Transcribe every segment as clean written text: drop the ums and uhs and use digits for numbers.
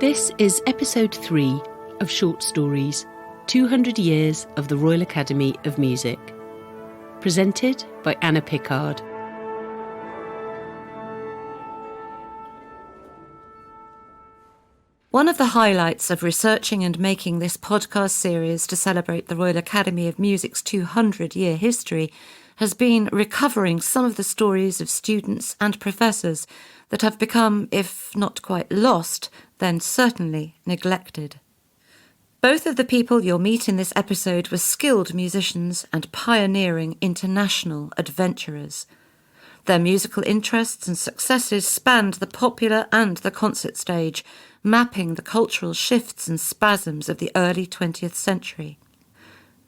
This is episode 3 of Short Stories, 200 Years of the Royal Academy of Music. Presented by Anna Pickard. One of the highlights of researching and making this podcast series to celebrate the Royal Academy of Music's 200-year history has been recovering some of the stories of students and professors that have become, if not quite lost, then certainly neglected. Both of the people you'll meet in this episode were skilled musicians and pioneering international adventurers. Their musical interests and successes spanned the popular and the concert stage, mapping the cultural shifts and spasms of the early 20th century.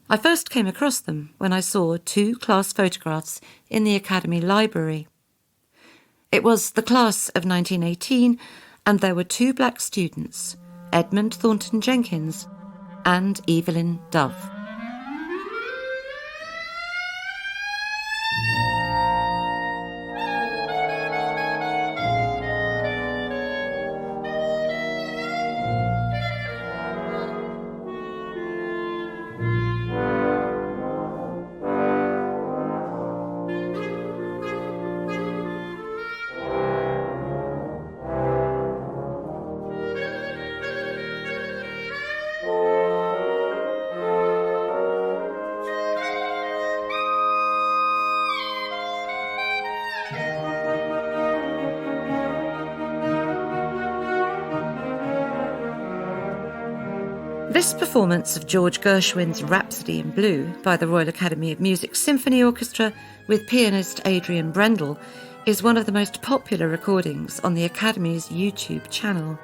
I first came across them when I saw 2 class photographs in the Academy Library. It was the class of 1918, and there were 2 black students, Edmund Thornton Jenkins and Evelyn Dove. This performance of George Gershwin's Rhapsody in Blue by the Royal Academy of Music Symphony Orchestra with pianist Adrian Brendel is one of the most popular recordings on the Academy's YouTube channel.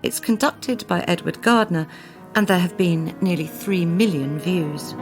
It's conducted by Edward Gardner, and there have been nearly 3 million views.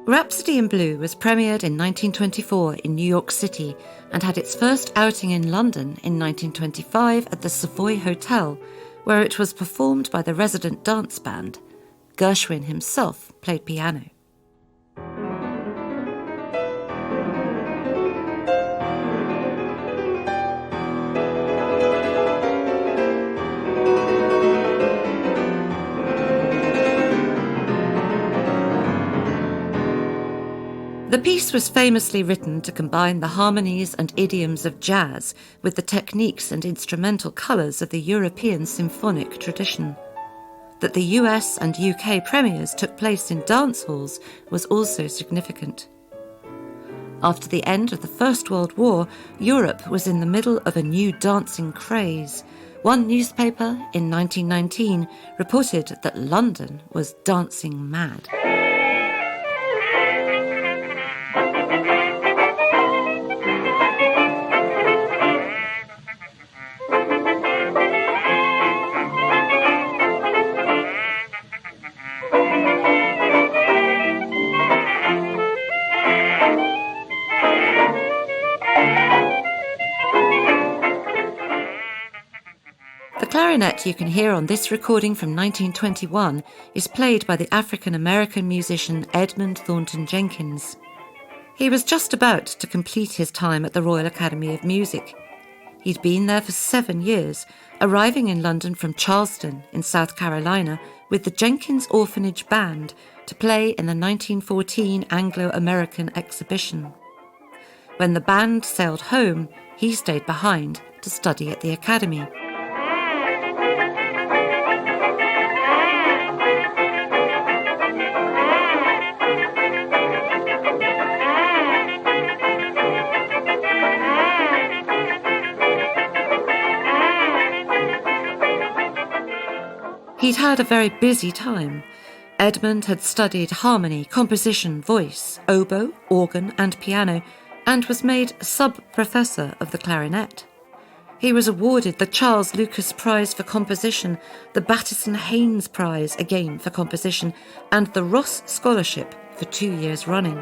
Rhapsody in Blue was premiered in 1924 in New York City and had its first outing in London in 1925 at the Savoy Hotel, where it was performed by the resident dance band. Gershwin himself played piano. The piece was famously written to combine the harmonies and idioms of jazz with the techniques and instrumental colours of the European symphonic tradition. That the US and UK premieres took place in dance halls was also significant. After the end of the First World War, Europe was in the middle of a new dancing craze. One newspaper in 1919 reported that London was dancing mad. The clarinet you can hear on this recording from 1921 is played by the African-American musician Edmund Thornton Jenkins. He was just about to complete his time at the Royal Academy of Music. He'd been there for 7 years, arriving in London from Charleston in South Carolina with the Jenkins Orphanage Band to play in the 1914 Anglo-American exhibition. When the band sailed home, he stayed behind to study at the Academy. He'd had a very busy time. Edmund had studied harmony, composition, voice, oboe, organ and piano, and was made sub-professor of the clarinet. He was awarded the Charles Lucas Prize for Composition, the Battison Haynes Prize, again for composition, and the Ross Scholarship for 2 years running.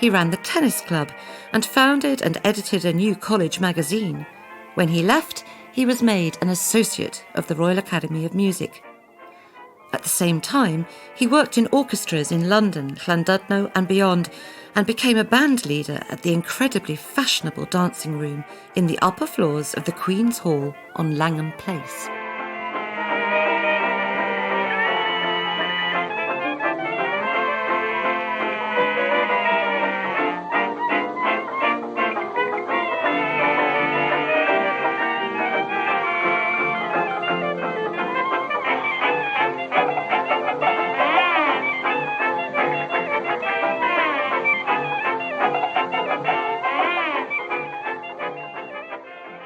he ran the tennis club and founded and edited a new college magazine. When he left, he was made an associate of the Royal Academy of Music. At the same time, he worked in orchestras in London, Llandudno and beyond, and became a band leader at the incredibly fashionable dancing room in the upper floors of the Queen's Hall on Langham Place.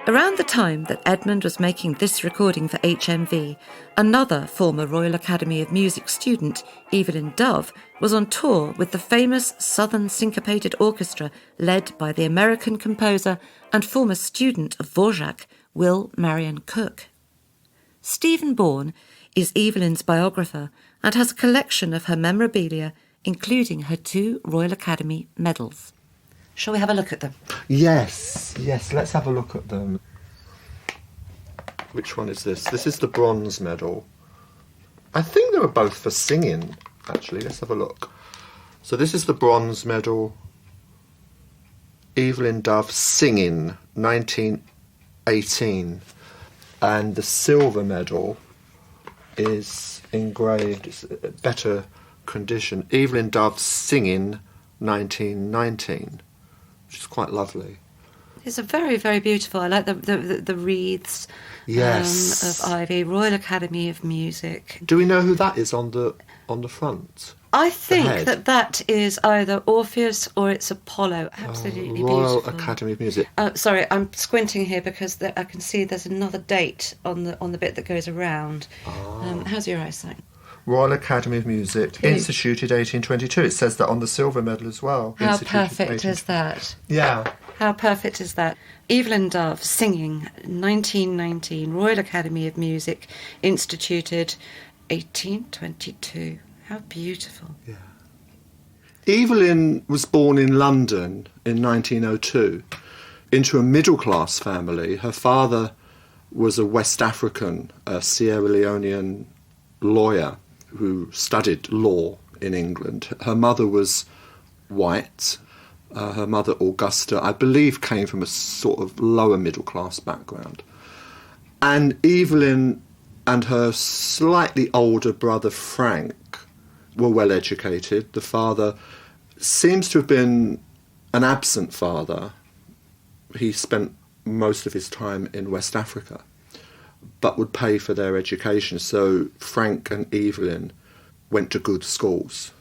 Around the time that Edmund was making this recording for HMV, another former Royal Academy of Music student, Evelyn Dove, was on tour with the famous Southern Syncopated Orchestra led by the American composer and former student of Dvorak, Will Marion Cook. Stephen Bourne is Evelyn's biographer and has a collection of her memorabilia, including her 2 Royal Academy medals. Shall we have a look at them? Yes, let's have a look at them. Which one is this? This is the bronze medal. I think they were both for singing, actually. Let's have a look. So this is the bronze medal. Evelyn Dove singing, 1918. And the silver medal is engraved, it's a better condition. Evelyn Dove singing, 1919. Which is quite lovely. It's a very, very beautiful. I like the wreaths yes. Of ivy. Royal Academy of Music. Do we know who that is on the front? I think that is either Orpheus or it's Apollo. Absolutely Royal beautiful. Academy of Music. Sorry, I'm squinting here because I can see there's another date on the bit that goes around. How's your eyesight? Royal Academy of Music, instituted 1822. It says that on the silver medal as well. How perfect is that? Yeah. How perfect is that? Evelyn Dove singing, 1919, Royal Academy of Music, instituted 1822. How beautiful. Yeah. Evelyn was born in London in 1902 into a middle-class family. Her father was a West African, a Sierra Leonean lawyer who studied law in England. Her mother was white. Her mother, Augusta, I believe came from a sort of lower middle-class background. And Evelyn and her slightly older brother, Frank, were well educated. The father seems to have been an absent father. He spent most of his time in West Africa, but would pay for their education. So Frank and Evelyn went to good schools.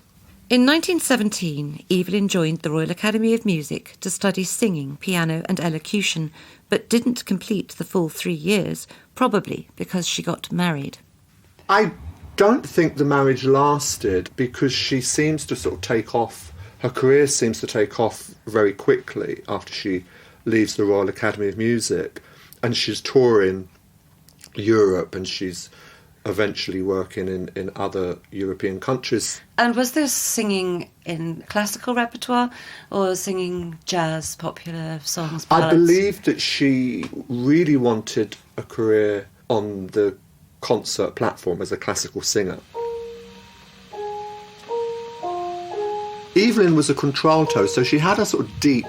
In 1917, Evelyn joined the Royal Academy of Music to study singing, piano and elocution, but didn't complete the full 3 years, probably because she got married. I don't think the marriage lasted because she seems to sort of take off, her career seems to take off very quickly after she leaves the Royal Academy of Music, and she's touring Europe and she's eventually working in other European countries. And was this singing in classical repertoire or singing jazz, popular songs, ballads? I believe that she really wanted a career on the concert platform as a classical singer. Evelyn was a contralto, so she had a sort of deep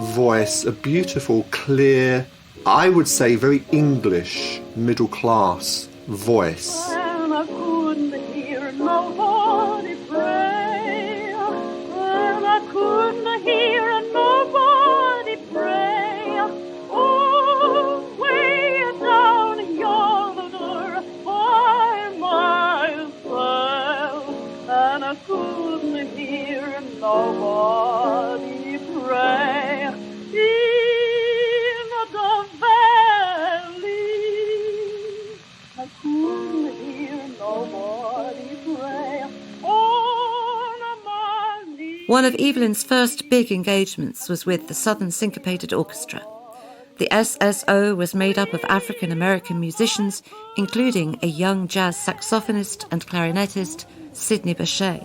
voice, a beautiful, clear, I would say very English, middle-class voice. And I couldn't hear nobody pray, and I couldn't hear nobody pray. Oh, way down yonder by myself, and I couldn't hear nobody pray. In the valley, I couldn't hear nobody pray on my knees. One of Evelyn's first big engagements was with the Southern Syncopated Orchestra. The SSO was made up of African-American musicians, including a young jazz saxophonist and clarinetist, Sidney Bechet.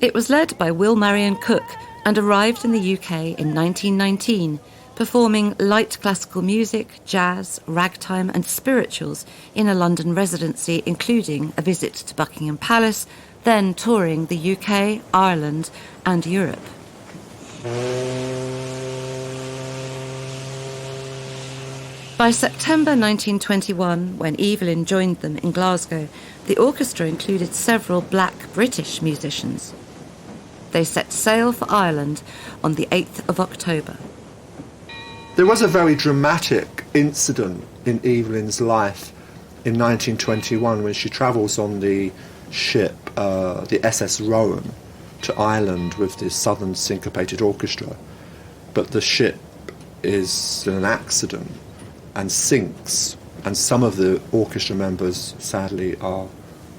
It was led by Will Marion Cook, and arrived in the UK in 1919, performing light classical music, jazz, ragtime and spirituals in a London residency, including a visit to Buckingham Palace, then touring the UK, Ireland and Europe. By September 1921, when Evelyn joined them in Glasgow, the orchestra included several black British musicians. They set sail for Ireland on the 8th of October. There was a very dramatic incident in Evelyn's life in 1921 when she travels on the ship, the SS Rowan, to Ireland with the Southern Syncopated Orchestra. But the ship is in an accident and sinks, and some of the orchestra members, sadly, are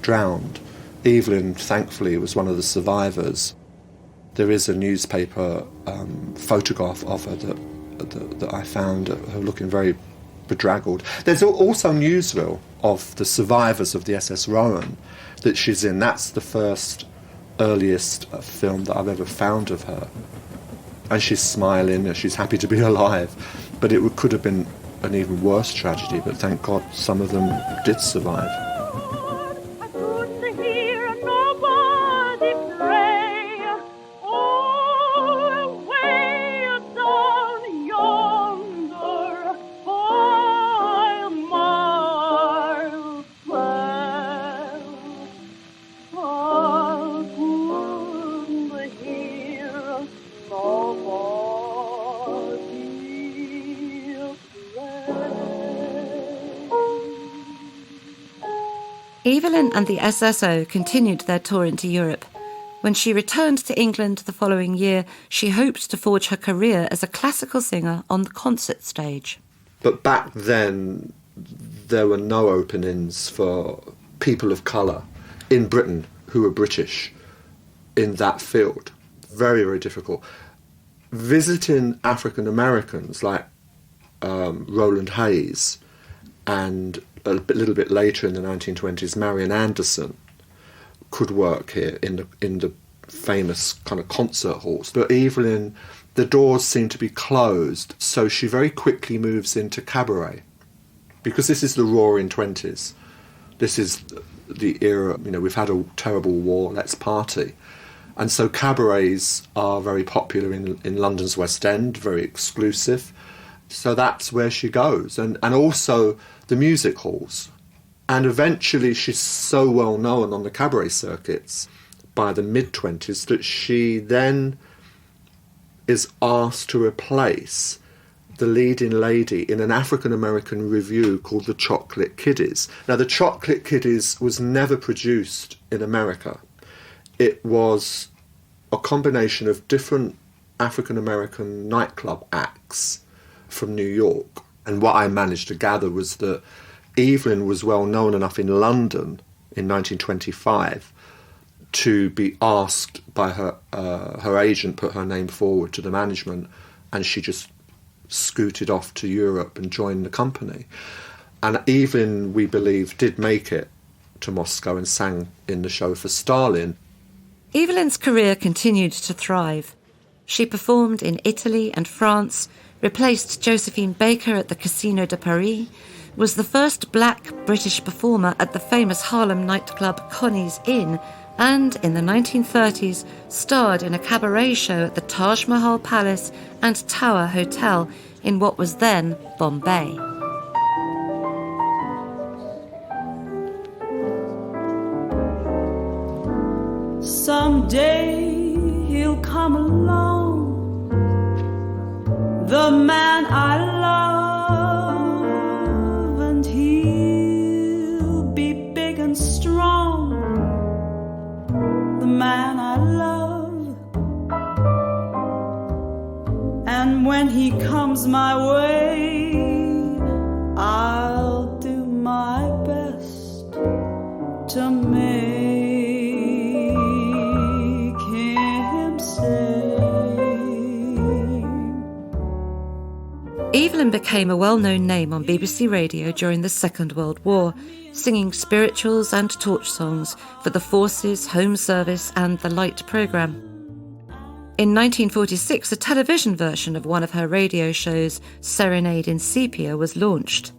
drowned. Evelyn, thankfully, was one of the survivors. There is a newspaper photograph of her that I found, her looking very bedraggled. There's also newsreel of the survivors of the SS Rowan that she's in. That's the first, earliest film that I've ever found of her. And she's smiling, she's happy to be alive. But it could have been an even worse tragedy, but thank God some of them did survive. I couldn't hear nobody pray. Oh, way down yonder, 5 miles away. I couldn't hear nobody. Evelyn and the SSO continued their tour into Europe. When she returned to England the following year, she hoped to forge her career as a classical singer on the concert stage. But back then, there were no openings for people of colour in Britain who were British in that field. Very, very difficult. Visiting African Americans like Roland Hayes and a little bit later in the 1920s, Marian Anderson could work here in the famous kind of concert halls. But Evelyn, the doors seem to be closed, so she very quickly moves into cabaret, because this is the Roaring '20s. This is the era, we've had a terrible war, let's party. And so cabarets are very popular in London's West End, very exclusive. So that's where she goes. And also the music halls. And eventually she's so well known on the cabaret circuits by the mid-20s that she then is asked to replace the leading lady in an African-American revue called the Chocolate Kiddies. Now, the Chocolate Kiddies was never produced in America. It was a combination of different African-American nightclub acts from New York. And what I managed to gather was that Evelyn was well known enough in London in 1925 to be asked by her agent, put her name forward to the management, and she just scooted off to Europe and joined the company. And Evelyn, we believe, did make it to Moscow and sang in the show for Stalin. Evelyn's career continued to thrive. She performed in Italy and France, replaced Josephine Baker at the Casino de Paris, was the first black British performer at the famous Harlem nightclub Connie's Inn, and in the 1930s starred in a cabaret show at the Taj Mahal Palace and Tower Hotel in what was then Bombay. Someday he'll come along, the man I love, and he'll be big and strong, the man I love. And when he comes my way, I'll do my best to make Evelyn became a well-known name on BBC Radio during the Second World War, singing spirituals and torch songs for the Forces, Home Service and the Light programme. In 1946, a television version of one of her radio shows, Serenade in Sepia, was launched.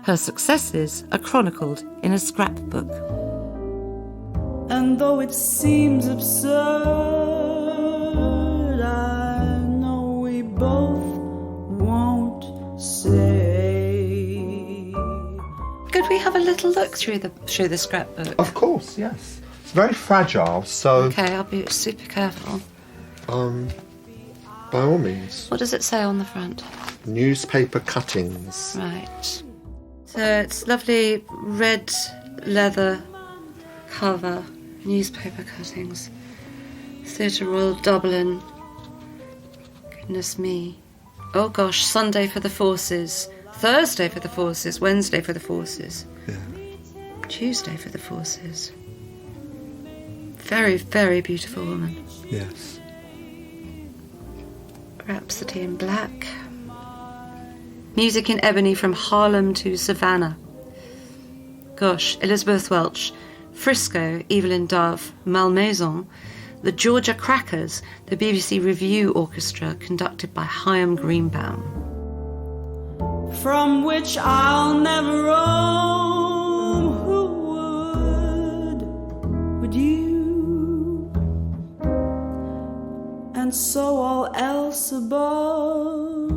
Her successes are chronicled in a scrapbook. And though it seems absurd, I know we both won't say. Could we have a little look through the scrapbook? Of course, yes. It's very fragile, so Okay, I'll be super careful. by all means. What does it say on the front? Newspaper cuttings. Right. So it's lovely red leather cover, newspaper cuttings. Theatre Royal Dublin. Goodness me. Oh gosh, Sunday for the Forces, Thursday for the Forces, Wednesday for the Forces, Tuesday for the Forces. Very, very beautiful woman. Yes. Rhapsody in Black. Music in Ebony from Harlem to Savannah. Gosh, Elizabeth Welch. Frisco, Evelyn Dove. Malmaison. The Georgia Crackers, the BBC Review Orchestra, conducted by Chaim Greenbaum. From which I'll never roam. Who would you? And so all else above,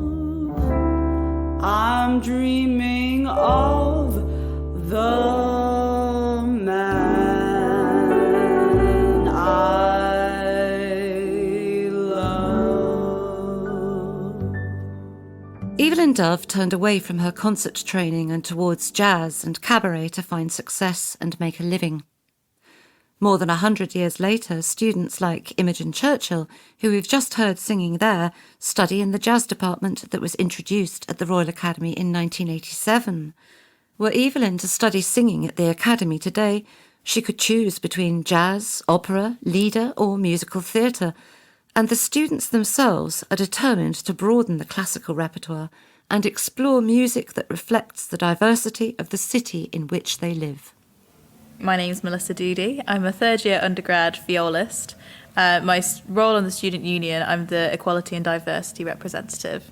I'm dreaming of the man I love. Evelyn Dove turned away from her concert training and towards jazz and cabaret to find success and make a living. More than 100 years later, students like Imogen Churchill, who we've just heard singing there, study in the jazz department that was introduced at the Royal Academy in 1987. Were Evelyn to study singing at the Academy today, she could choose between jazz, opera, lieder or musical theatre, and the students themselves are determined to broaden the classical repertoire and explore music that reflects the diversity of the city in which they live. My name's Melissa Doody. I'm a third-year undergrad violist. My role on the Student Union, I'm the Equality and Diversity representative.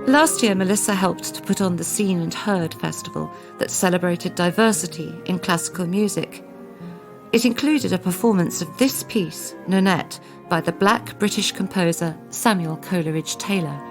Last year, Melissa helped to put on the Seen and Heard Festival that celebrated diversity in classical music. It included a performance of this piece, Nonette, by the Black British composer Samuel Coleridge-Taylor.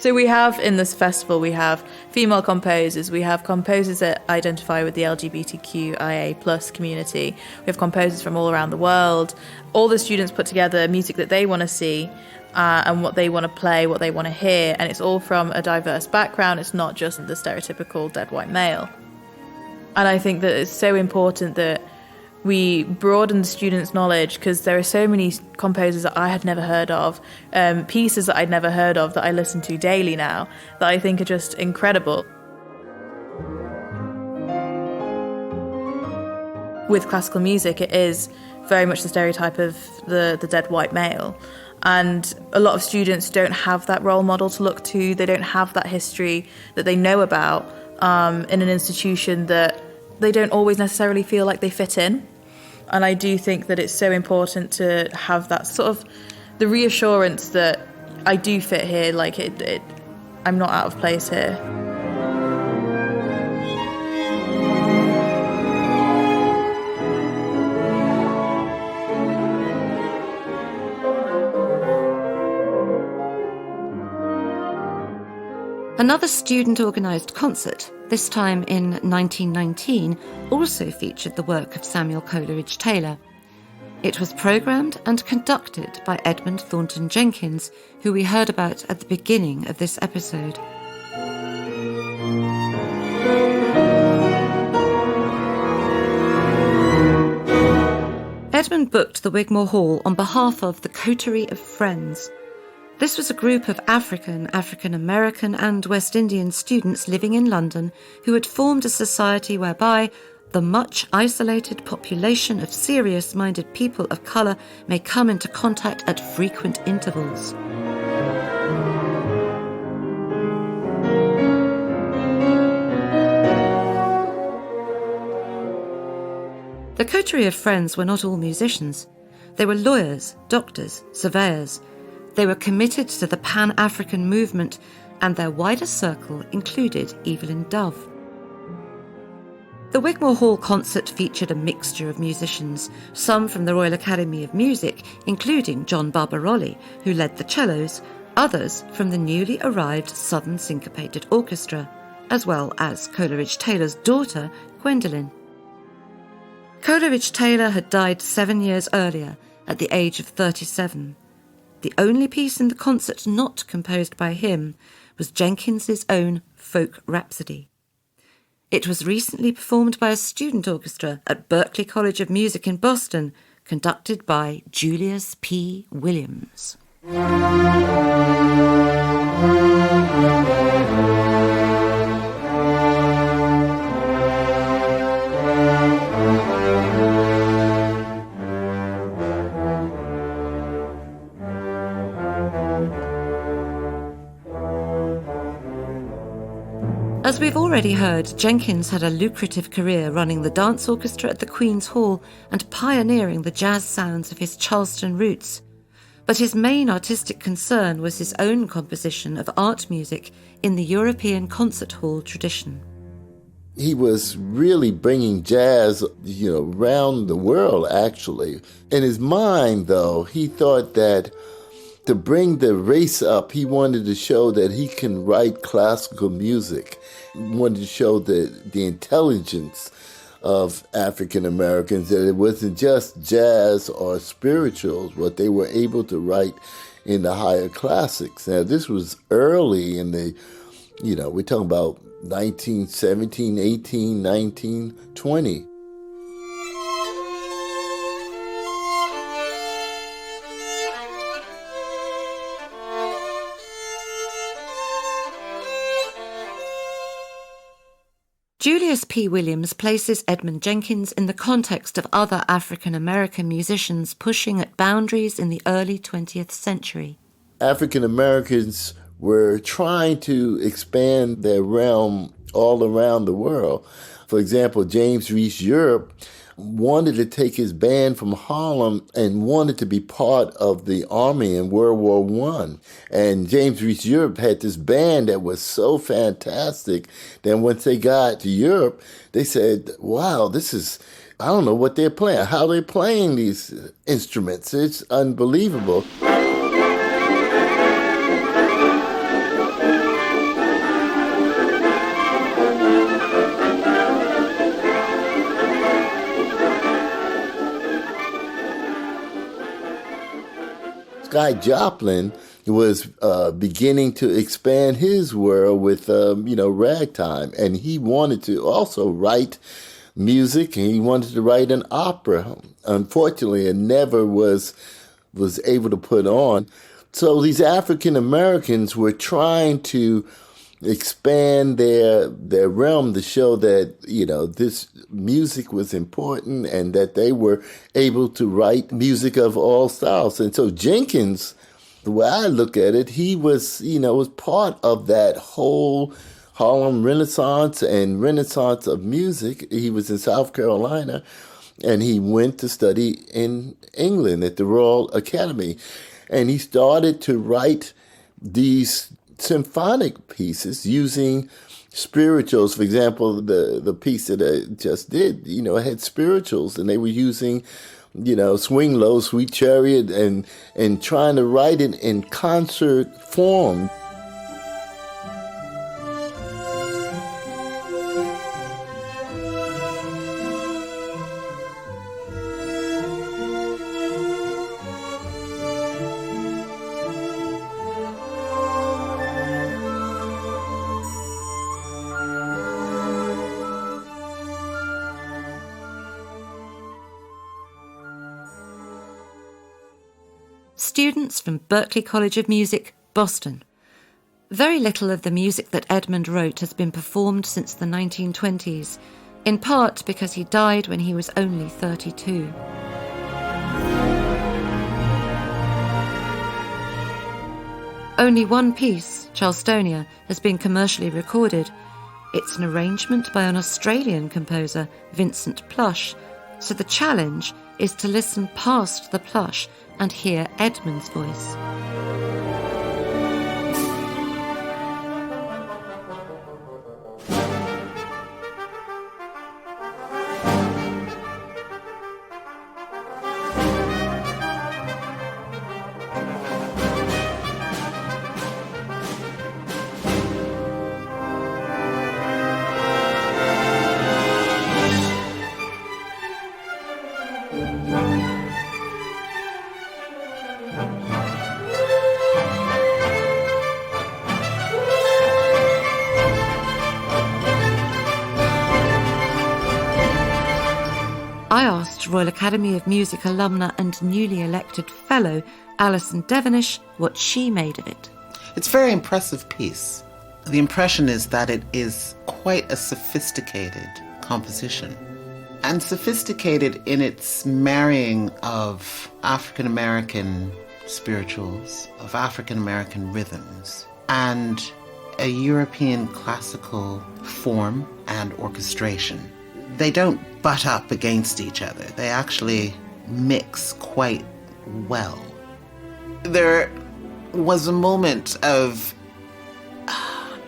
So we have, in this festival, we have female composers, we have composers that identify with the LGBTQIA+ community, we have composers from all around the world. All the students put together music that they want to see and what they want to play, what they want to hear, and it's all from a diverse background. It's not just the stereotypical dead white male. And I think that it's so important that we broaden the students' knowledge, because there are so many composers that I had never heard of, pieces that I'd never heard of that I listen to daily now, that I think are just incredible. With classical music, it is very much the stereotype of the dead white male. And a lot of students don't have that role model to look to. They don't have that history that they know about in an institution that they don't always necessarily feel like they fit in. And I do think that it's so important to have that sort of the reassurance that I do fit here, like I'm not out of place here. Another student-organised concert, this time in 1919, also featured the work of Samuel Coleridge-Taylor. It was programmed and conducted by Edmund Thornton Jenkins, who we heard about at the beginning of this episode. Edmund booked the Wigmore Hall on behalf of the Coterie of Friends. This was a group of African, African American and West Indian students living in London who had formed a society whereby the much isolated population of serious-minded people of colour may come into contact at frequent intervals. The coterie of friends were not all musicians. They were lawyers, doctors, surveyors. They were committed to the Pan-African movement, and their wider circle included Evelyn Dove. The Wigmore Hall concert featured a mixture of musicians, some from the Royal Academy of Music, including John Barbarolli, who led the cellos, others from the newly arrived Southern Syncopated Orchestra, as well as Coleridge-Taylor's daughter, Gwendolen. Coleridge-Taylor had died 7 years earlier, at the age of 37. The only piece in the concert not composed by him was Jenkins's own Folk Rhapsody. It was recently performed by a student orchestra at Berklee College of Music in Boston, conducted by Julius P. Williams. As we've already heard, Jenkins had a lucrative career running the dance orchestra at the Queen's Hall and pioneering the jazz sounds of his Charleston roots. But his main artistic concern was his own composition of art music in the European concert hall tradition. He was really bringing jazz, around the world, actually. In his mind, though, he thought that to bring the race up, he wanted to show that he can write classical music. He wanted to show the intelligence of African Americans, that it wasn't just jazz or spirituals, but they were able to write in the higher classics. Now, this was early in the, we're talking about 1917, 18, 19, 20. Julius P. Williams places Edmund Jenkins in the context of other African American musicians pushing at boundaries in the early 20th century. African Americans were trying to expand their realm all around the world. For example, James Reese Europe wanted to take his band from Harlem and wanted to be part of the army in World War I. And James Reese Europe had this band that was so fantastic that once they got to Europe, they said, wow, I don't know what they're playing, how they're playing these instruments. It's unbelievable. Guy Joplin was beginning to expand his world with, ragtime. And he wanted to also write music, and he wanted to write an opera. Unfortunately, it never was able to put on. So these African Americans were trying to expand their realm to show that, this music was important and that they were able to write music of all styles. And so Jenkins, the way I look at it, he was, was part of that whole Harlem Renaissance and Renaissance of music. He was in South Carolina, and he went to study in England at the Royal Academy. And he started to write these symphonic pieces using spirituals. For example, the piece that I just did, had spirituals, and they were using, Swing Low, Sweet Chariot, and trying to write it in concert form. students from Berklee College of Music, Boston. Very little of the music that Edmund wrote has been performed since the 1920s, in part because he died when he was only 32. Only one piece, Charlestonia, has been commercially recorded. It's an arrangement by an Australian composer, Vincent Plush, so the challenge is to listen past the plush and hear Edmund's voice. I asked Royal Academy of Music alumna and newly elected fellow Alison Devonish what she made of it. It's a very impressive piece. The impression is that it is quite a sophisticated composition, and sophisticated in its marrying of African American spirituals, of African American rhythms, and a European classical form and orchestration. They don't butt up against each other. They actually mix quite well. There was a moment of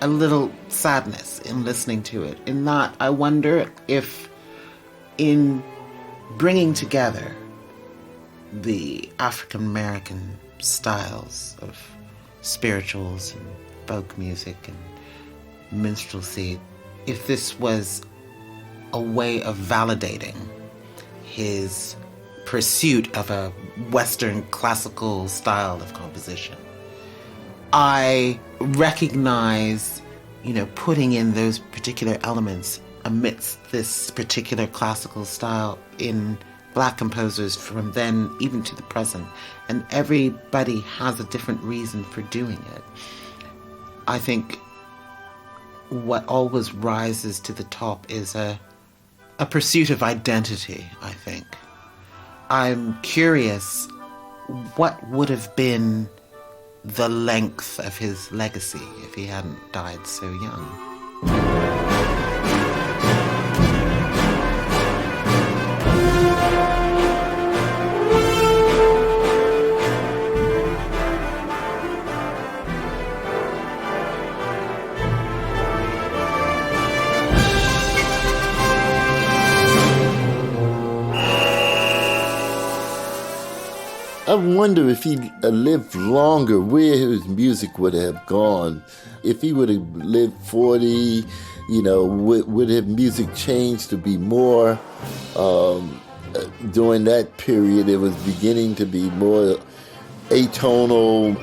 a little sadness in listening to it, in that I wonder if in bringing together the African American styles of spirituals and folk music and minstrelsy, if this was a way of validating his pursuit of a Western classical style of composition. I recognize, putting in those particular elements amidst this particular classical style in Black composers from then even to the present, and everybody has a different reason for doing it. I think what always rises to the top is a pursuit of identity, I think. I'm curious what would have been the length of his legacy if he hadn't died so young. I wonder if he lived longer, where his music would have gone. If he would have lived 40, would his music changed to be more, during that period, it was beginning to be more atonal,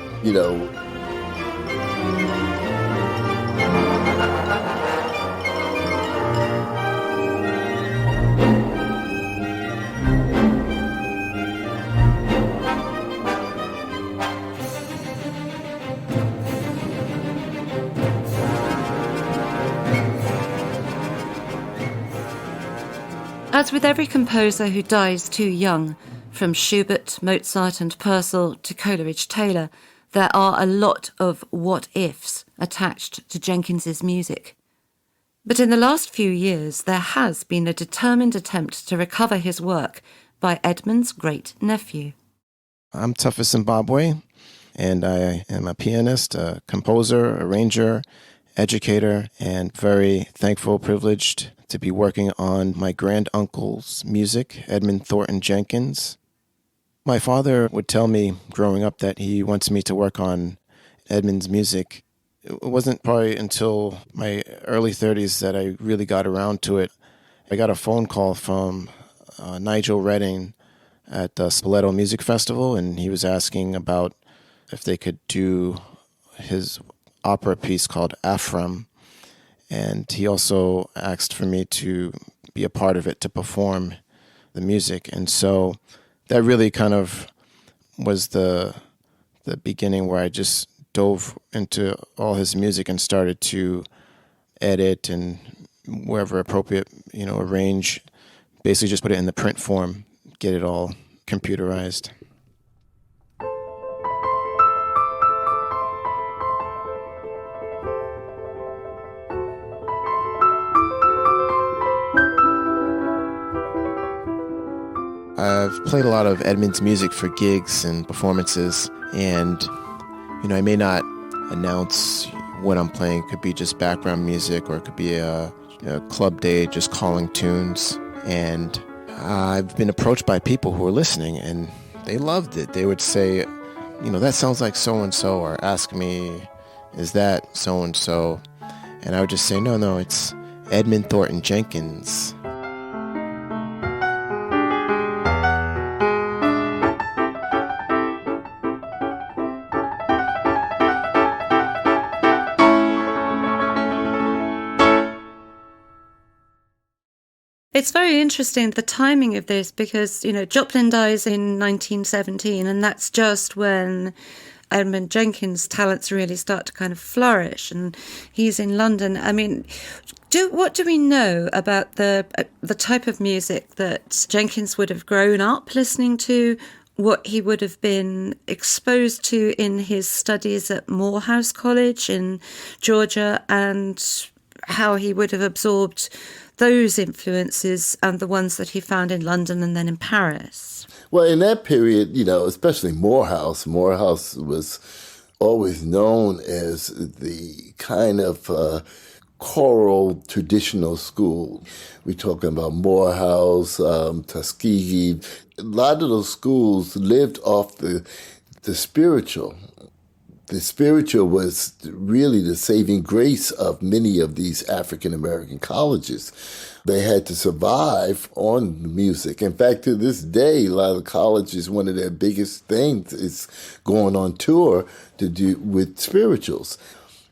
As with every composer who dies too young, from Schubert, Mozart and Purcell to Coleridge-Taylor, there are a lot of what-ifs attached to Jenkins's music. But in the last few years, there has been a determined attempt to recover his work by Edmund's great-nephew. I'm Tufa Zimbabwe, and I am a pianist, a composer, arranger, educator, and very thankful, privileged to be working on my granduncle's music, Edmund Thornton Jenkins. My father would tell me growing up that he wants me to work on Edmund's music. It wasn't probably until my early 30s that I really got around to it. I got a phone call from Nigel Redding at the Spoleto Music Festival, and he was asking about if they could do his opera piece called Afram. And he also asked for me to be a part of it, to perform the music. And so that really kind of was the the beginning where I just dove into all his music and started to edit and wherever appropriate, arrange, basically just put it in the print form, get it all computerized. I've played a lot of Edmund's music for gigs and performances, and I may not announce what I'm playing. It could be just background music, or it could be a club day just calling tunes. And I've been approached by people who are listening, and they loved it. They would say, that sounds like so-and-so, or ask me, is that so-and-so? And I would just say, no, it's Edmund Thornton Jenkins. It's very interesting, the timing of this, because, Joplin dies in 1917, and that's just when Edmund Jenkins' talents really start to kind of flourish, and he's in London. I mean, what do we know about the type of music that Jenkins would have grown up listening to, what he would have been exposed to in his studies at Morehouse College in Georgia, and how he would have absorbed those influences and the ones that he found in London and then in Paris? Well, in that period, especially Morehouse was always known as the kind of choral traditional school. We're talking about Morehouse, Tuskegee. A lot of those schools lived off the spiritual. The spiritual was really the saving grace of many of these African-American colleges. They had to survive on the music. In fact, to this day, a lot of colleges, one of their biggest things is going on tour to do with spirituals.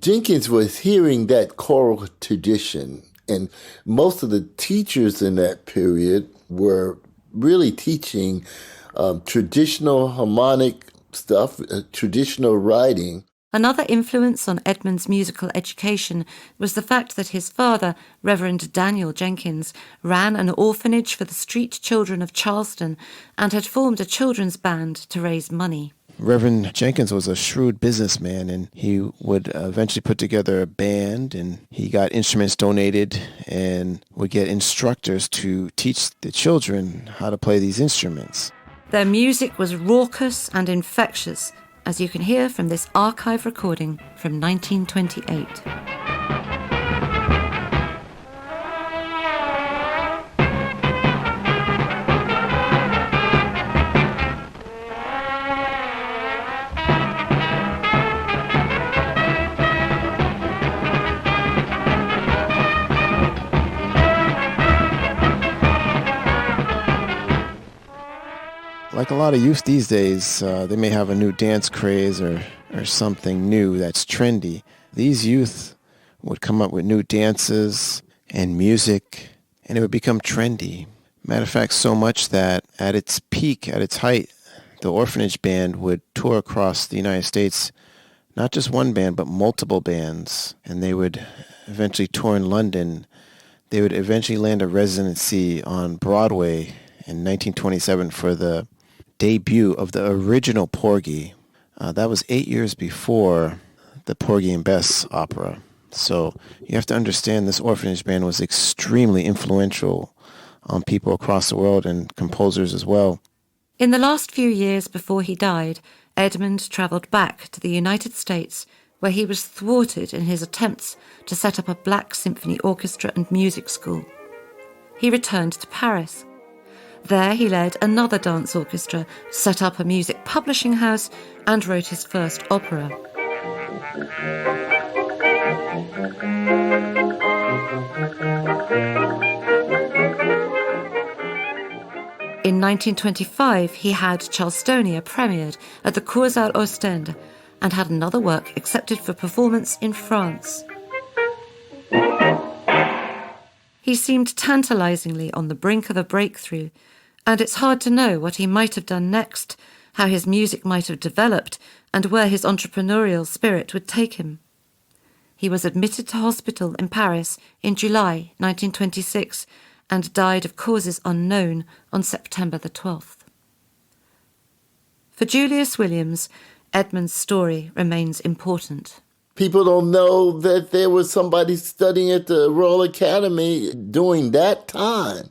Jenkins was hearing that choral tradition, and most of the teachers in that period were really teaching traditional harmonic stuff, traditional writing. Another influence on Edmund's musical education was the fact that his father, Reverend Daniel Jenkins, ran an orphanage for the street children of Charleston and had formed a children's band to raise money. Reverend Jenkins was a shrewd businessman, and he would eventually put together a band, and he got instruments donated and would get instructors to teach the children how to play these instruments. Their music was raucous and infectious, as you can hear from this archive recording from 1928. Like a lot of youth these days, they may have a new dance craze or something new that's trendy. These youth would come up with new dances and music, and it would become trendy. Matter of fact, so much that at its peak, at its height, the orphanage band would tour across the United States, not just one band, but multiple bands, and they would eventually tour in London. They would eventually land a residency on Broadway in 1927 for the debut of the original Porgy. That was 8 years before the Porgy and Bess opera. So you have to understand this orphanage band was extremely influential on people across the world and composers as well. In the last few years before he died, Edmund travelled back to the United States, where he was thwarted in his attempts to set up a black symphony orchestra and music school. He returned to Paris. There he led another dance orchestra, set up a music publishing house, and wrote his first opera. In 1925, he had Charlestonia premiered at the Kursaal Ostende and had another work accepted for performance in France. He seemed tantalizingly on the brink of a breakthrough, and it's hard to know what he might have done next, how his music might have developed, and where his entrepreneurial spirit would take him. He was admitted to hospital in Paris in July 1926 and died of causes unknown on September the 12th. For Julius Williams, Edmund's story remains important. People don't know that there was somebody studying at the Royal Academy during that time,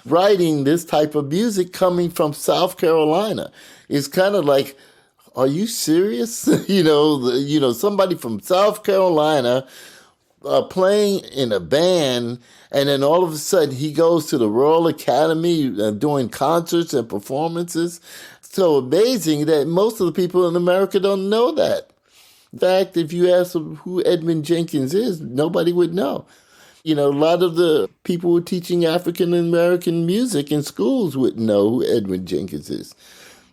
writing this type of music coming from South Carolina. It's kind of like, are you serious? Somebody from South Carolina playing in a band, and then all of a sudden he goes to the Royal Academy doing concerts and performances. So amazing that most of the people in America don't know that. In fact, if you ask them who Edmund Jenkins is, nobody would know. A lot of the people who are teaching African-American music in schools wouldn't know who Edmund Jenkins is.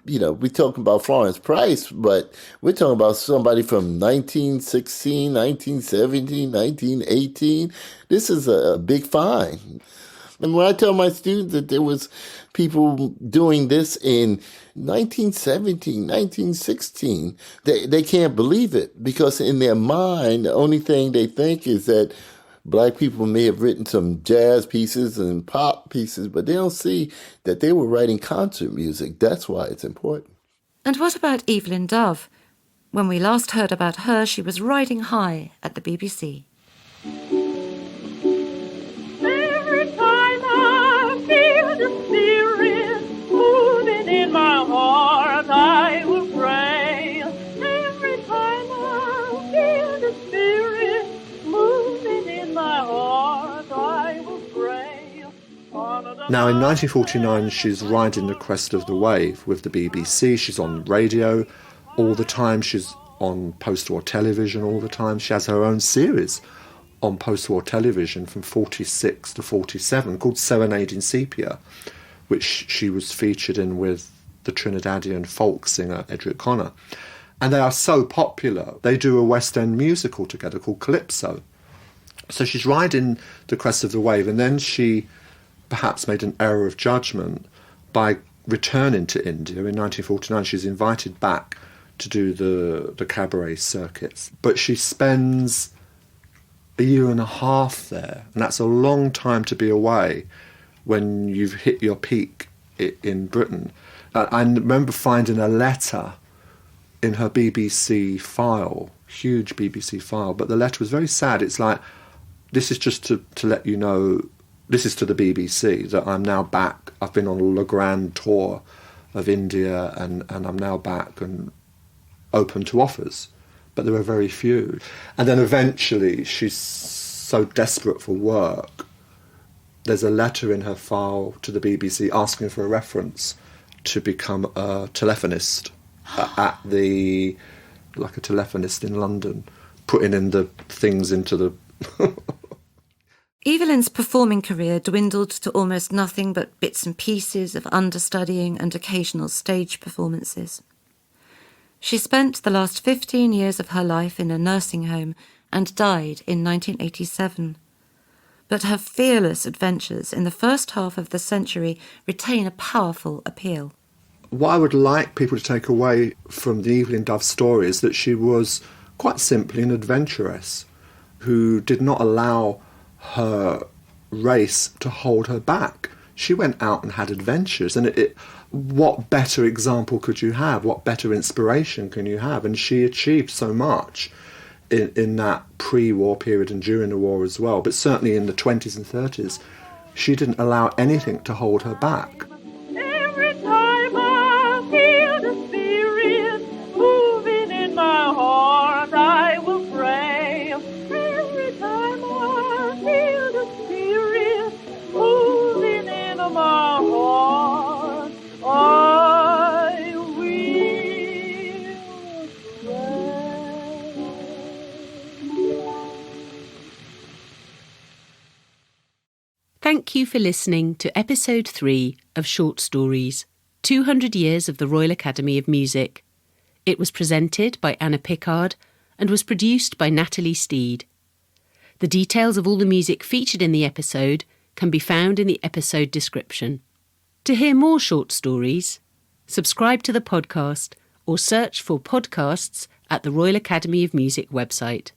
We're talking about Florence Price, but we're talking about somebody from 1916, 1917, 1918. This is a big find. And when I tell my students that there was people doing this in 1917, 1916, they can't believe it, because in their mind, the only thing they think is that Black people may have written some jazz pieces and pop pieces, but they don't see that they were writing concert music. That's why it's important. And what about Evelyn Dove? When we last heard about her, she was riding high at the BBC. Every time I feel the Spirit moving in my heart, I will pray. Every time I feel the Spirit moving in my heart, I will pray. Now, in 1949, she's riding the crest of the wave with the BBC. She's on radio all the time. She's on post-war television all the time. She has her own series on post-war television from 46 to 47 called Serenade in Sepia, which she was featured in with the Trinidadian folk singer Edric Connor. And they are so popular, they do a West End musical together called Calypso. So she's riding the crest of the wave, and then she perhaps made an error of judgment by returning to India. In 1949, she's invited back to do the cabaret circuits. But she spends a year and a half there, and that's a long time to be away when you've hit your peak in Britain. I remember finding a letter in her BBC file, huge BBC file, but the letter was very sad. It's like, this is just to let you know, this is to the BBC, that I'm now back. I've been on a Le Grand tour of India, and I'm now back and open to offers. But there were very few. And then eventually, she's so desperate for work, there's a letter in her file to the BBC asking for a reference to become a telephonist like a telephonist in London, putting in the things into the... Evelyn's performing career dwindled to almost nothing but bits and pieces of understudying and occasional stage performances. She spent the last 15 years of her life in a nursing home and died in 1987. But her fearless adventures in the first half of the century retain a powerful appeal. What I would like people to take away from the Evelyn Dove story is that she was quite simply an adventuress who did not allow her race to hold her back. She went out and had adventures, and what better example could you have? What better inspiration can you have? And she achieved so much in that pre-war period and during the war as well. But certainly in the 20s and 30s, she didn't allow anything to hold her back. Every time I feel the Spirit moving in my heart, I will pray. Every time I feel the Spirit moving in my heart, I will pray. Thank you for listening to episode 3 of Short Stories, 200 Years of the Royal Academy of Music. It was presented by Anna Pickard and was produced by Natalie Steed. The details of all the music featured in the episode can be found in the episode description. To hear more short stories, subscribe to the podcast or search for podcasts at the Royal Academy of Music website.